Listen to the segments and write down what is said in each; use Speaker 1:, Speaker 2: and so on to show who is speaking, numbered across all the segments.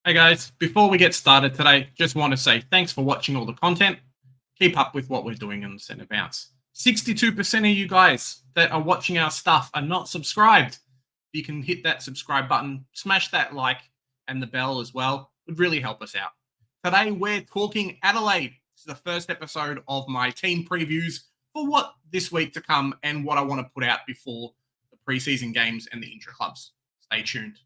Speaker 1: Hey guys, before we get started today, just want to say thanks for watching all the content. Keep up with what we're doing in the Centre Bounce. 62% of you guys that are watching our stuff are not subscribed. You can hit that subscribe button, smash that like and the bell as well. It would really help us out. Today we're talking Adelaide. This is the first episode of my team previews for what this week to come and what I want to put out before the preseason games and the intra-clubs. Stay tuned.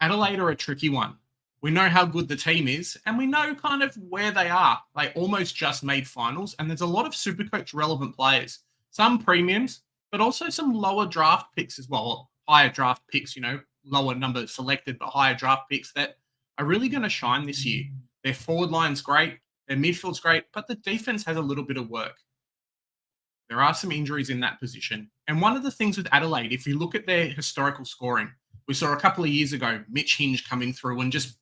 Speaker 1: Adelaide are a tricky one. We know how good the team is, and we know kind of where they are. They almost just made finals, and there's a lot of Supercoach relevant players. Some premiums, but also some lower draft picks as well. Higher draft picks, lower number selected, but higher draft picks that are really going to shine this year. Their forward line's great, their midfield's great, but the defense has a little bit of work. There are some injuries in that position. And one of the things with Adelaide, if you look at their historical scoring, we saw a couple of years ago, Mitch Hinge coming through and just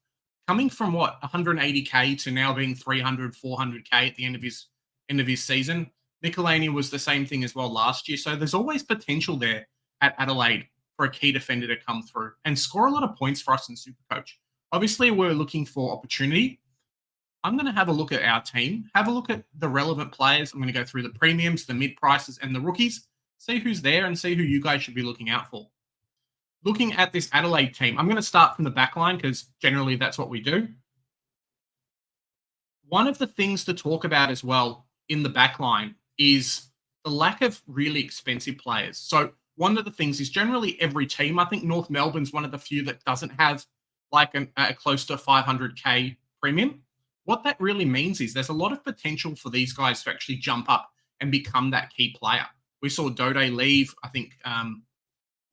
Speaker 1: coming from 180k to now being 300, 400k at the end of his season. Nicolani was the same thing as well last year. So there's always potential there at Adelaide for a key defender to come through and score a lot of points for us in Supercoach. Obviously, we're looking for opportunity. I'm going to have a look at our team, have a look at the relevant players. I'm going to go through the premiums, the mid-prices, and the rookies, see who's there and see who you guys should be looking out for. Looking at this Adelaide team, I'm going to start from the backline because generally that's what we do. One of the things to talk about as well in the backline is the lack of really expensive players. So one of the things is generally every team, I think North Melbourne's one of the few that doesn't have like a close to 500k premium. What that really means is there's a lot of potential for these guys to actually jump up and become that key player. We saw Dode leave. I think,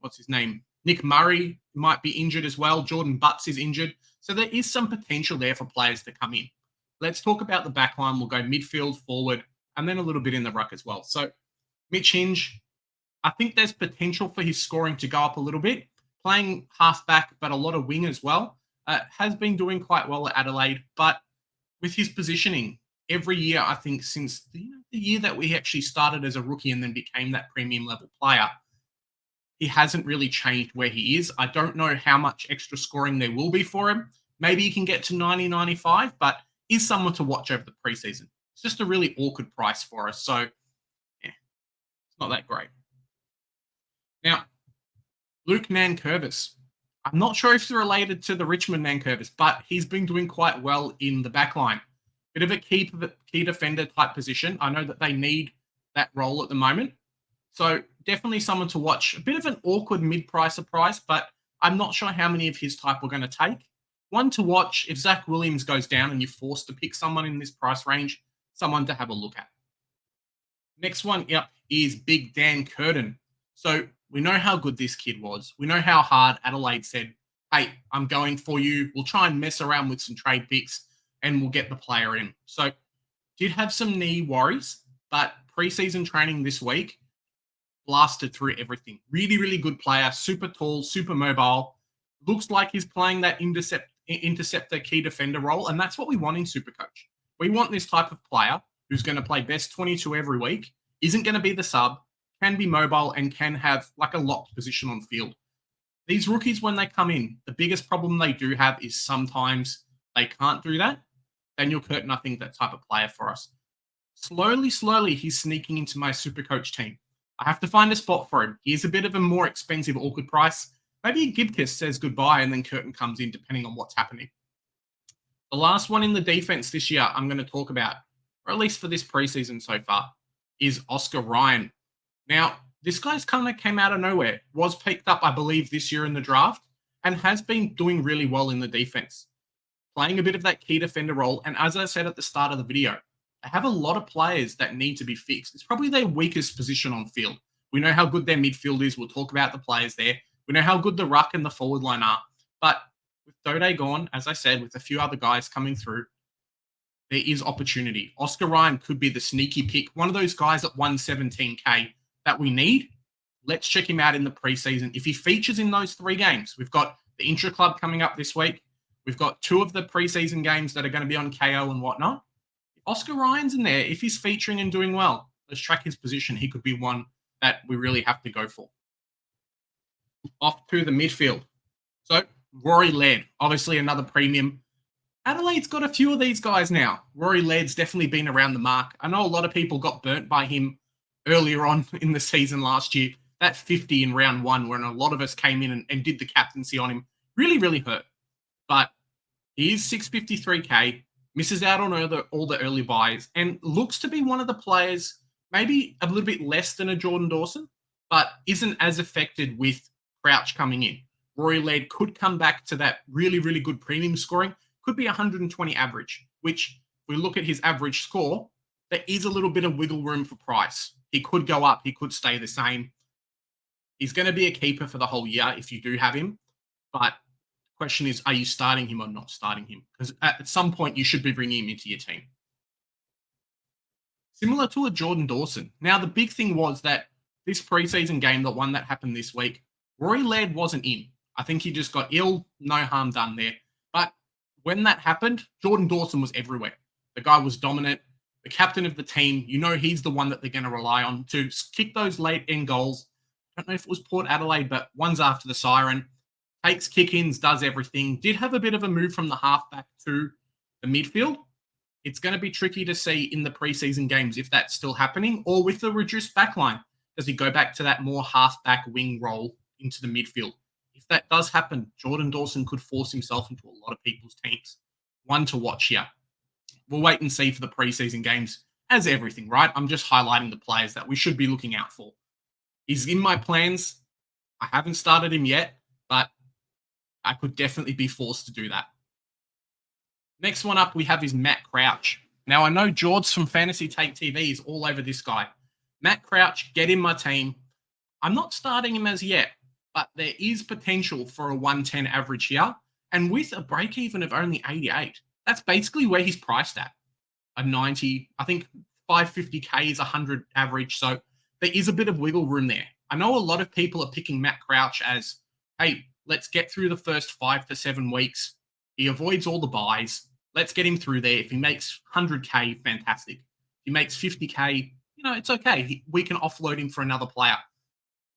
Speaker 1: what's his name? Nick Murray might be injured as well. Jordan Butts is injured. So there is some potential there for players to come in. Let's talk about the back line. We'll go midfield, forward, and then a little bit in the ruck as well. So Mitch Hinge, I think there's potential for his scoring to go up a little bit. Playing halfback, but a lot of wing as well. Has been doing quite well at Adelaide. But with his positioning, every year, I think since the year that we actually started as a rookie and then became that premium level player, he hasn't really changed where he is. I don't know how much extra scoring there will be for him. Maybe he can get to 90, 95, but he's someone to watch over the preseason. It's just a really awkward price for us. So, yeah, it's not that great. Now, Luke Nankervis. I'm not sure if he's related to the Richmond Nankervis, but he's been doing quite well in the backline. Bit of a key defender type position. I know that they need that role at the moment. So definitely someone to watch. A bit of an awkward mid-pricer price, but I'm not sure how many of his type we're going to take. One to watch, if Zach Williams goes down and you're forced to pick someone in this price range, someone to have a look at. Next one up is Big Dan Curtin. So we know how good this kid was. We know how hard Adelaide said, hey, I'm going for you. We'll try and mess around with some trade picks and we'll get the player in. So did have some knee worries, but preseason training this week, blasted through everything. Really, really good player. Super tall, super mobile. Looks like he's playing that interceptor key defender role, and that's what we want in Supercoach. We want this type of player who's going to play best 22 every week, isn't going to be the sub, can be mobile, and can have like a locked position on field. These rookies, when they come in, the biggest problem they do have is sometimes they can't do that. Daniel Curtin, I think, that type of player for us. Slowly, he's sneaking into my Supercoach team. I have to find a spot for him. He's a bit of a more expensive, awkward price. Maybe Gibkiss says goodbye and then Curtin comes in depending on what's happening. The last one in the defense this year I'm going to talk about, or at least for this preseason so far, is OBrien. Now, this guy's kind of came out of nowhere. Was picked up, I believe, this year in the draft and has been doing really well in the defense. Playing a bit of that key defender role. And as I said at the start of the video, they have a lot of players that need to be fixed. It's probably their weakest position on field. We know how good their midfield is. We'll talk about the players there. We know how good the ruck and the forward line are. But with Dode gone, as I said, with a few other guys coming through, there is opportunity. OBrien could be the sneaky pick. One of those guys at 117k that we need. Let's check him out in the preseason. If he features in those 3 games, we've got the intra-club coming up this week. We've got 2 of the preseason games that are going to be on KO and whatnot. OBrien's in there. If he's featuring and doing well, let's track his position. He could be one that we really have to go for. Off to the midfield. So Rory Laird, obviously another premium. Adelaide's got a few of these guys now. Rory Laird's definitely been around the mark. I know a lot of people got burnt by him earlier on in the season last year. That 50 in round 1, when a lot of us came in and did the captaincy on him, really, really hurt. But he is 653k, misses out on all the early buys, and looks to be one of the players, maybe a little bit less than a Jordan Dawson, but isn't as affected with Crouch coming in. Rory Laird could come back to that really, really good premium scoring. Could be 120 average, which if we look at his average score, there is a little bit of wiggle room for price. He could go up. He could stay the same. He's going to be a keeper for the whole year if you do have him. But the question is, are you starting him or not starting him? Because at some point, you should be bringing him into your team. Similar to a Jordan Dawson. Now, the big thing was that this preseason game, the one that happened this week, Rory Laird wasn't in. I think he just got ill. No harm done there. But when that happened, Jordan Dawson was everywhere. The guy was dominant. The captain of the team, you know he's the one that they're going to rely on to kick those late-end goals. I don't know if it was Port Adelaide, but one's after the siren. Takes kick-ins, does everything. Did have a bit of a move from the halfback to the midfield. It's going to be tricky to see in the preseason games if that's still happening, or with the reduced backline. Does he go back to that more halfback wing role into the midfield? If that does happen, Jordan Dawson could force himself into a lot of people's teams. One to watch here. We'll wait and see for the preseason games, as everything, right? I'm just highlighting the players that we should be looking out for. He's in my plans. I haven't started him yet, but I could definitely be forced to do that. Next one up, we have is Matt Crouch. Now, I know George from Fantasy Take TV is all over this guy. Matt Crouch, get in my team. I'm not starting him as yet, but there is potential for a 110 average here. And with a break-even of only 88, that's basically where he's priced at. A 90, I think 550k is 100 average. So there is a bit of wiggle room there. I know a lot of people are picking Matt Crouch as, hey, let's get through the first 5 to 7 weeks. He avoids all the buys. Let's get him through there. If he makes 100k, fantastic. If he makes 50k, it's okay. We can offload him for another player.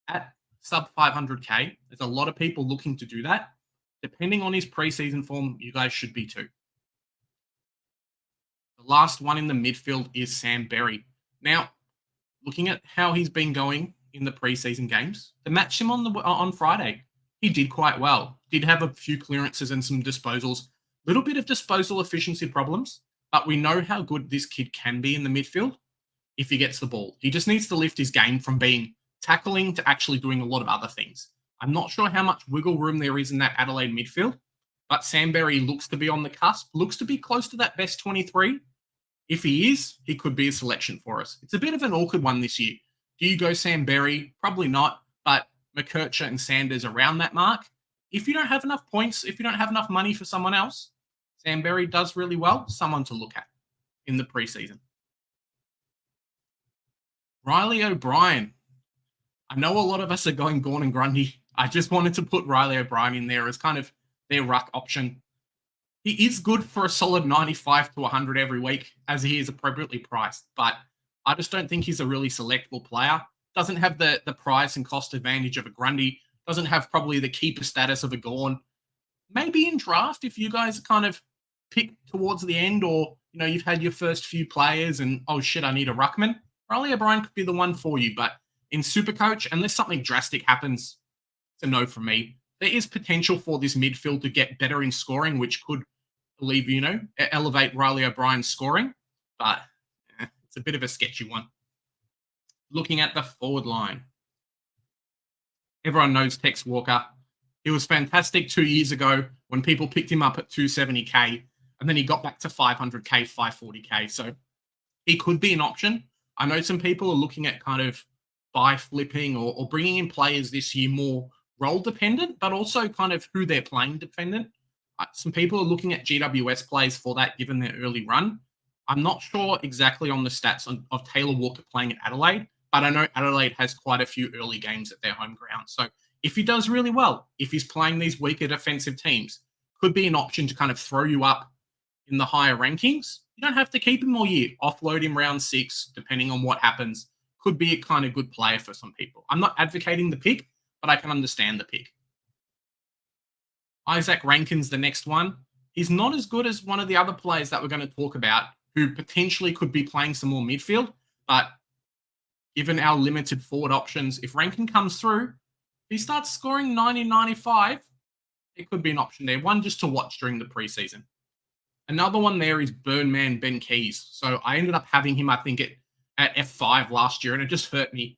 Speaker 1: At sub 500k, there's a lot of people looking to do that. Depending on his preseason form, you guys should be too. The last one in the midfield is Sam Berry. Now, looking at how he's been going in the preseason games, to match him on Friday, he did quite well. Did have a few clearances and some disposals. Little bit of disposal efficiency problems, but we know how good this kid can be in the midfield if he gets the ball. He just needs to lift his game from being tackling to actually doing a lot of other things. I'm not sure how much wiggle room there is in that Adelaide midfield, but Sam Berry looks to be on the cusp, looks to be close to that best 23. If he is, he could be a selection for us. It's a bit of an awkward one this year. Do you go Sam Berry? Probably not, but McKercher and Sanders around that mark. If you don't have enough points, if you don't have enough money for someone else, Sam Berry does really well. Someone to look at in the preseason. Riley O'Brien. I know a lot of us are going Gawn and Grundy. I just wanted to put Riley O'Brien in there as kind of their ruck option. He is good for a solid 95 to 100 every week, as he is appropriately priced, but I just don't think he's a really selectable player. Doesn't have the price and cost advantage of a Grundy. Doesn't have probably the keeper status of a Gawn. Maybe in draft, if you guys kind of pick towards the end, or you've had your first few players and, oh shit, I need a ruckman. Riley O'Brien could be the one for you, but in Supercoach, unless something drastic happens, it's a no from me. There is potential for this midfield to get better in scoring, which could elevate Riley O'Brien's scoring, but it's a bit of a sketchy one. Looking at the forward line. Everyone knows Tex Walker. He was fantastic 2 years ago when people picked him up at 270k, and then he got back to 500k, 540k. So he could be an option. I know some people are looking at kind of buy flipping or bringing in players this year more role dependent, but also kind of who they're playing dependent. Some people are looking at GWS plays for that, given their early run. I'm not sure exactly on the stats of Taylor Walker playing at Adelaide, but I know Adelaide has quite a few early games at their home ground. So if he does really well, if he's playing these weaker defensive teams, could be an option to kind of throw you up in the higher rankings. You don't have to keep him all year. Offload him round 6, depending on what happens. could be a kind of good player for some people. I'm not advocating the pick, but I can understand the pick. Isaac Rankine's the next one. He's not as good as one of the other players that we're going to talk about who potentially could be playing some more midfield, but given our limited forward options, if Rankine comes through, if he starts scoring 90, 95, it could be an option there. One just to watch during the preseason. Another one there is Burnman Ben Keys. So I ended up having him, I think, at F5 last year, and it just hurt me.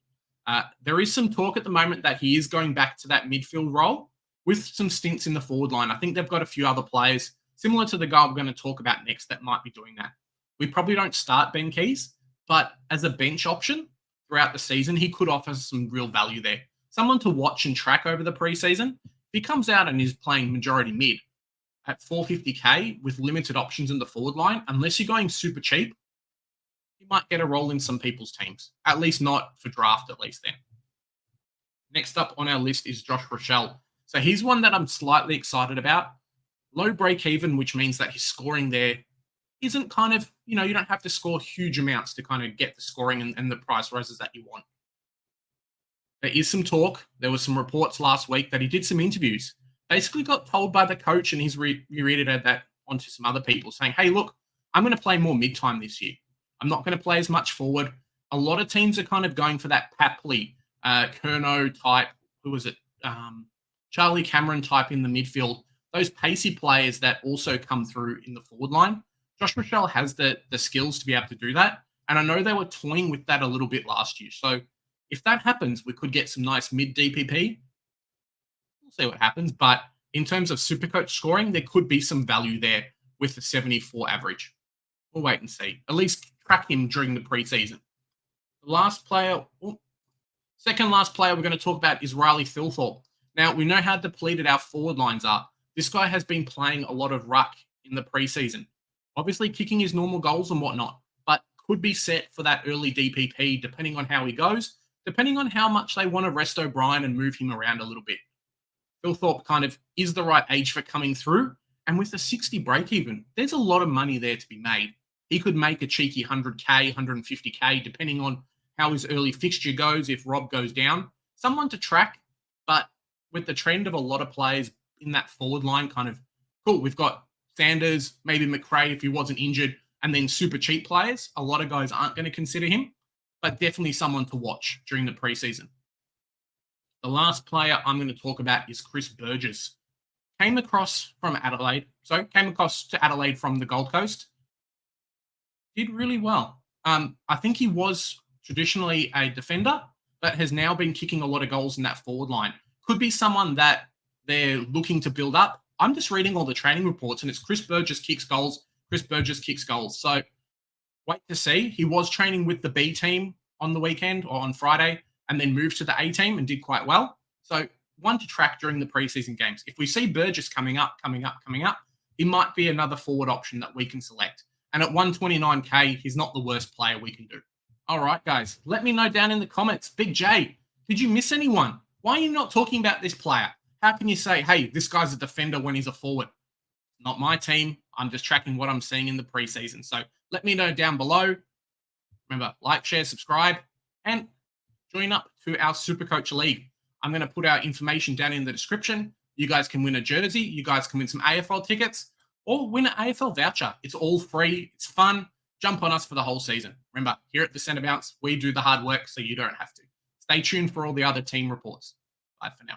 Speaker 1: There is some talk at the moment that he is going back to that midfield role with some stints in the forward line. I think they've got a few other players similar to the guy we're going to talk about next that might be doing that. We probably don't start Ben Keys, but as a bench option throughout the season, he could offer some real value there. Someone to watch and track over the preseason. If he comes out and is playing majority mid at 450k with limited options in the forward line, unless you're going super cheap, he might get a role in some people's teams. At least not for draft, at least then. Next up on our list is Josh Rochelle. So he's one that I'm slightly excited about. Low break even, which means that his scoring there isn't kind of, you don't have to score huge amounts to kind of get the scoring and the price rises that you want. There is some talk. There was some reports last week that he did some interviews. Basically got told by the coach, and he's reiterated that onto some other people, saying, hey, look, I'm going to play more mid-time this year. I'm not going to play as much forward. A lot of teams are kind of going for that Papley, Kerno type, who was it? Charlie Cameron type in the midfield. Those pacey players that also come through in the forward line. Josh Rochelle has the skills to be able to do that. And I know they were toying with that a little bit last year. So if that happens, we could get some nice mid-DPP. We'll see what happens. But in terms of Supercoach scoring, there could be some value there with the 74 average. We'll wait and see. At least track him during the preseason. The second last player we're going to talk about is Riley Thilthorpe. Now, we know how depleted our forward lines are. This guy has been playing a lot of ruck in the preseason. Obviously, kicking his normal goals and whatnot, but could be set for that early DPP depending on how he goes, depending on how much they want to rest O'Brien and move him around a little bit. Thilthorpe kind of is the right age for coming through, and with the 60 break-even, there's a lot of money there to be made. He could make a cheeky 100k, 150k, depending on how his early fixture goes, if Rob goes down. Someone to track, but with the trend of a lot of players in that forward line, kind of, cool, we've got Sanders, maybe McRae if he wasn't injured, and then super cheap players. A lot of guys aren't going to consider him, but definitely someone to watch during the preseason. The last player I'm going to talk about is Chris Burgess. Came across to Adelaide from the Gold Coast. Did really well. I think he was traditionally a defender, but has now been kicking a lot of goals in that forward line. Could be someone that they're looking to build up. I'm just reading all the training reports, and it's Chris Burgess kicks goals. Chris Burgess kicks goals. So wait to see. He was training with the B team on the weekend or on Friday, and then moved to the A team and did quite well. So one to track during the preseason games. If we see Burgess coming up, he might be another forward option that we can select. And at 129k, he's not the worst player we can do. All right, guys, let me know down in the comments. Big J, did you miss anyone? Why are you not talking about this player? How can you say, hey, this guy's a defender when he's a forward? Not my team. I'm just tracking what I'm seeing in the preseason. So let me know down below. Remember, like, share, subscribe, and join up to our Supercoach League. I'm going to put our information down in the description. You guys can win a jersey. You guys can win some AFL tickets or win an AFL voucher. It's all free. It's fun. Jump on us for the whole season. Remember, here at the Centre Bounce, we do the hard work so you don't have to. Stay tuned for all the other team reports. Bye for now.